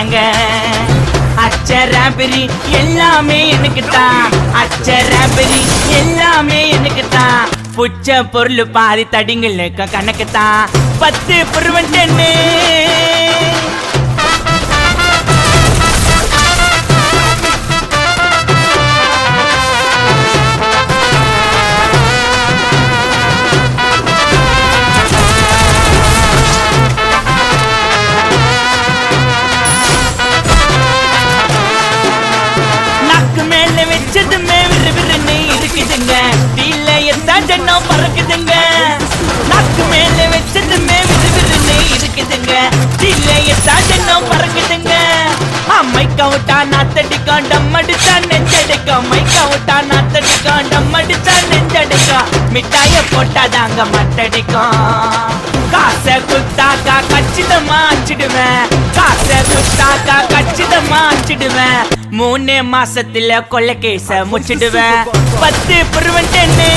கேங்க அச்சராபரி எல்லாமே எனக்கு தான் அச்சராபரி எல்லாமே எனக்கு தான் புச்ச பொருள் பாதி தடிங்களுக்கு கணக்கு தான் 10 புருவன் டென்னு வச்சதுமே விறுவிறுன்னு இருக்குதுங்க தீல எத்தான் ஜன்னம் பறக்குதுங்க நாக்கு மேல வச்சதுமே விறுவிறுன்னு இருக்குதுங்க தீல எத்தான் ஜன்னம் பறக்குதுங்க மைக்கா விட்டா நாத்தடிக்கும் டம் அடிச்சா நெஞ்சடிக்கும் மைக்கா விட்டா நாத்தடிக்கும் டம் அடிச்சா நெஞ்சடிக்கும் மிட்டாய போட்டாதாங்க மட்டடிக்கும் காசை குத்தாக்கா கச்சிதமா அச்சிடுவேன் காசை குத்தாக்கா கச்சிதமா அச்சிடுவேன் 3 மாசத்துல கொள்ள கேச முச்சிடுவேன் 10 புருவன் டென்னு